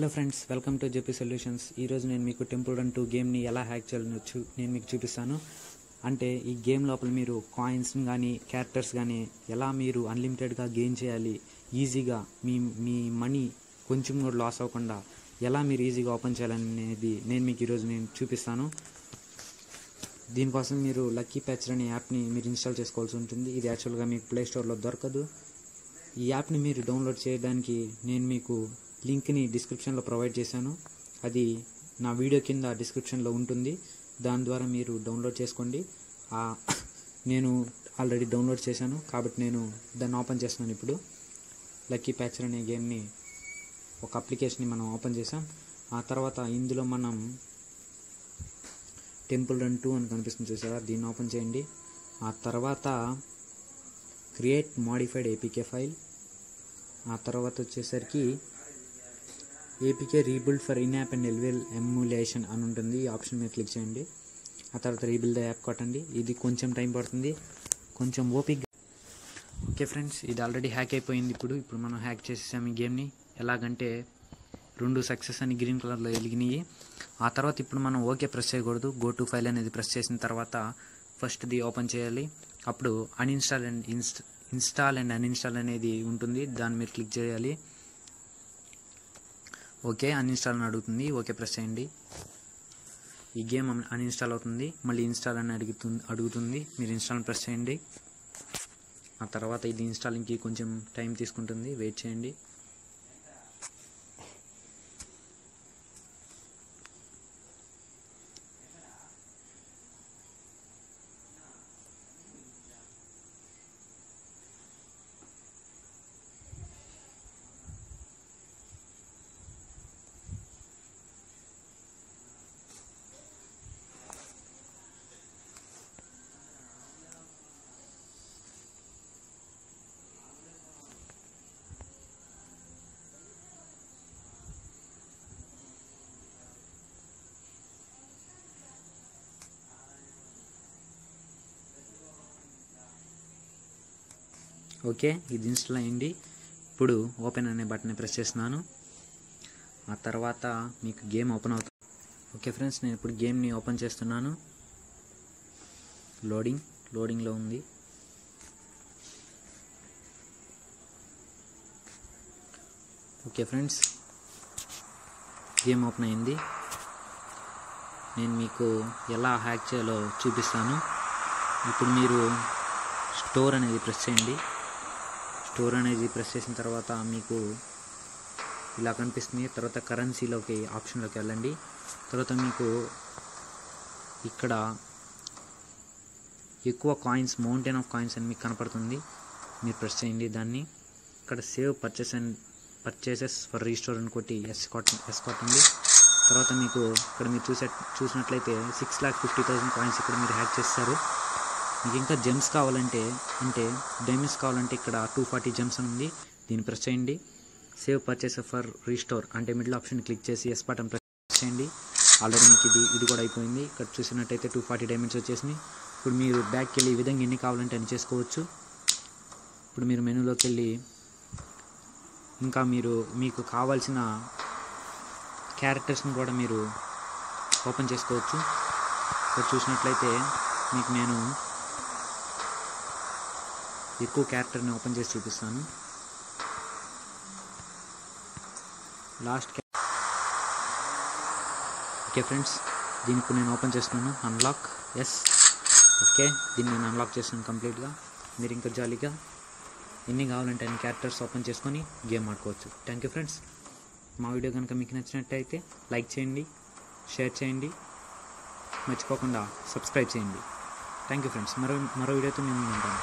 Hello friends, welcome to JP solutions. ఈరోజు నేను మీకు టెంపుల్ రన్ 2 గేమ్ని ఎలా హ్యాక్ చేయాలో నేను మీకు చూపిస్తాను. అంటే ఈ గేమ్ లోపల మీరు కాయిన్స్ కానీ క్యారెక్టర్స్ కానీ ఎలా మీరు అన్లిమిటెడ్గా గెయిన్ చేయాలి, ఈజీగా మీ మనీ కొంచెం కూడా లాస్ అవ్వకుండా ఎలా మీరు ఈజీగా ఓపెన్ చేయాలనేది మీకు ఈరోజు చూపిస్తాను. దీనికోసం మీరు లక్కీ ప్యాచర్ అనే యాప్ని మీరు ఇన్స్టాల్ చేసుకోవాల్సి ఉంటుంది. ఇది యాక్చువల్గా మీకు ప్లే స్టోర్లో దొరకదు. ఈ యాప్ని మీరు డౌన్లోడ్ చేయడానికి నేను మీకు లింక్ని డిస్క్రిప్షన్లో ప్రొవైడ్ చేశాను. అది నా వీడియో కింద డిస్క్రిప్షన్లో ఉంటుంది. దాని ద్వారా మీరు డౌన్లోడ్ చేసుకోండి. నేను ఆల్రెడీ డౌన్లోడ్ చేశాను కాబట్టి నేను దాన్ని ఓపెన్ చేస్తున్నాను. ఇప్పుడు లక్కీ ప్యాచర్ అనే గేమ్ని ఒక అప్లికేషన్ని మనం ఓపెన్ చేసాం. ఆ తర్వాత ఇందులో మనం టెంపుల్ రన్ 2 అని కనిపిస్తుంది చూసారా, దీన్ని ఓపెన్ చేయండి. ఆ తర్వాత క్రియేట్ మోడిఫైడ్ ఏపీకే ఫైల్, ఆ తర్వాత వచ్చేసరికి APK rebuild for in app and LVL emulation అని ఉంటుంది. ఈ ఆప్షన్ మీద క్లిక్ చేయండి. ఆ తర్వాత రీబిల్డ్ ద యాప్ కొట్టండి. ఇది కొంచెం టైం పడుతుంది, కొంచెం ఓపిక. ఓకే ఫ్రెండ్స్, ఇది ఆల్రెడీ హ్యాక్ అయిపోయింది. ఇప్పుడు మనం హ్యాక్ చేసేసాం ఈ గేమ్ని. ఎలాగంటే 2 సక్సెస్ అని గ్రీన్ కలర్లో వెలిగినాయి. ఆ తర్వాత ఇప్పుడు మనం ఓకే ప్రెస్ చేయకూడదు. గో టు ఫైల్ అనేది ప్రెస్ చేసిన తర్వాత ఫస్ట్ది ఓపెన్ చేయాలి. అప్పుడు ఇన్స్టాల్ అండ్ అన్ఇన్స్టాల్ అనేది ఉంటుంది. దాన్ని మీరు క్లిక్ చేయాలి. ఓకే అన్ఇన్స్టాల్ అని అడుగుతుంది. ఓకే ప్రెస్ చేయండి. ఈ గేమ్ అన్ఇన్స్టాల్ అవుతుంది. మళ్ళీ ఇన్స్టాల్ అని అడుగుతుంది. మీరు ఇన్స్టాల్ ప్రెస్ చేయండి. ఆ తర్వాత ఇది ఇన్స్టాలింగ్కి కొంచెం టైం తీసుకుంటుంది, వెయిట్ చేయండి. ఓకే, ఇది ఇన్స్టాల్ అయ్యింది. ఇప్పుడు ఓపెన్ అనే బటన్ ప్రెస్ చేస్తున్నాను. ఆ తర్వాత మీకు గేమ్ ఓపెన్ అవుతుంది. ఓకే ఫ్రెండ్స్, నేను ఇప్పుడు గేమ్ని ఓపెన్ చేస్తున్నాను. లోడింగ్లో ఉంది. ఓకే ఫ్రెండ్స్, గేమ్ ఓపెన్ అయింది. నేను మీకు ఎలా హ్యాక్ చేయాలో చూపిస్తాను. ఇప్పుడు మీరు స్టోర్ అనేది ప్రెస్ చేయండి. స్టోర్ అనేది ప్రెస్ చేసిన తర్వాత మీకు ఇలా కనిపిస్తుంది. తర్వాత కరెన్సీలోకి ఆప్షన్లోకి వెళ్ళండి. తర్వాత మీకు ఇక్కడ ఎక్కువ కాయిన్స్, మౌంటైన్ ఆఫ్ కాయిన్స్ అని మీకు కనపడుతుంది. మీరు ప్రెస్ చేయండి దాన్ని. ఇక్కడ సేవ్ పర్చేసెస్ ఫర్ రీస్టోర్ అని కొట్టి ఎస్ కొట్టండి. తర్వాత మీకు ఇక్కడ మీరు చూసినట్లయితే 6,50,000 కాయిన్స్ ఇక్కడ మీరు హ్యాక్ చేస్తారు. మీకు ఇంకా జెమ్స్ కావాలంటే, అంటే డైమండ్స్ కావాలంటే ఇక్కడ 240 జెమ్స్ అని ఉంది. దీన్ని ప్రెస్ చేయండి. సేవ్ పర్చేస్ ఫర్ రీస్టోర్ అంటే మిడిల్ ఆప్షన్ క్లిక్ చేసి ఎస్ బటన్ ప్రెస్ చేయండి. ఆల్రెడీ మీకు ఇది కూడా అయిపోయింది. ఇక్కడ చూసినట్టయితే 240 డైమండ్స్ వచ్చేసినాయి. ఇప్పుడు మీరు బ్యాక్కి వెళ్ళి ఈ విధంగా ఎన్ని కావాలంటే అన్ని చేసుకోవచ్చు. ఇప్పుడు మీరు మెనూలోకి వెళ్ళి ఇంకా మీకు కావాల్సిన క్యారెక్టర్స్ని కూడా మీరు ఓపెన్ చేసుకోవచ్చు. ఇక్కడ చూసినట్లయితే మీకు నేను ఎక్కువ క్యారెక్టర్ని ఓపెన్ చేసి చూపిస్తాను. ఓకే ఫ్రెండ్స్, దీన్ని ఇప్పుడు నేను ఓపెన్ చేస్తున్నాను. Unlock, yes. ఓకే, దీన్ని నేను అన్లాక్ చేస్తాను కంప్లీట్గా. మీరు ఇంకా జాలీగా ఎన్ని కావాలంటే అన్ని క్యారెక్టర్స్ ఓపెన్ చేసుకొని గేమ్ ఆడుకోవచ్చు. Thank you friends. మా వీడియో కనుక మీకు నచ్చినట్టయితే లైక్ చేయండి, షేర్ చేయండి, మర్చిపోకుండా సబ్స్క్రైబ్ చేయండి. Thank you friends. మరో వీడియోతో మేము ఉంటాము.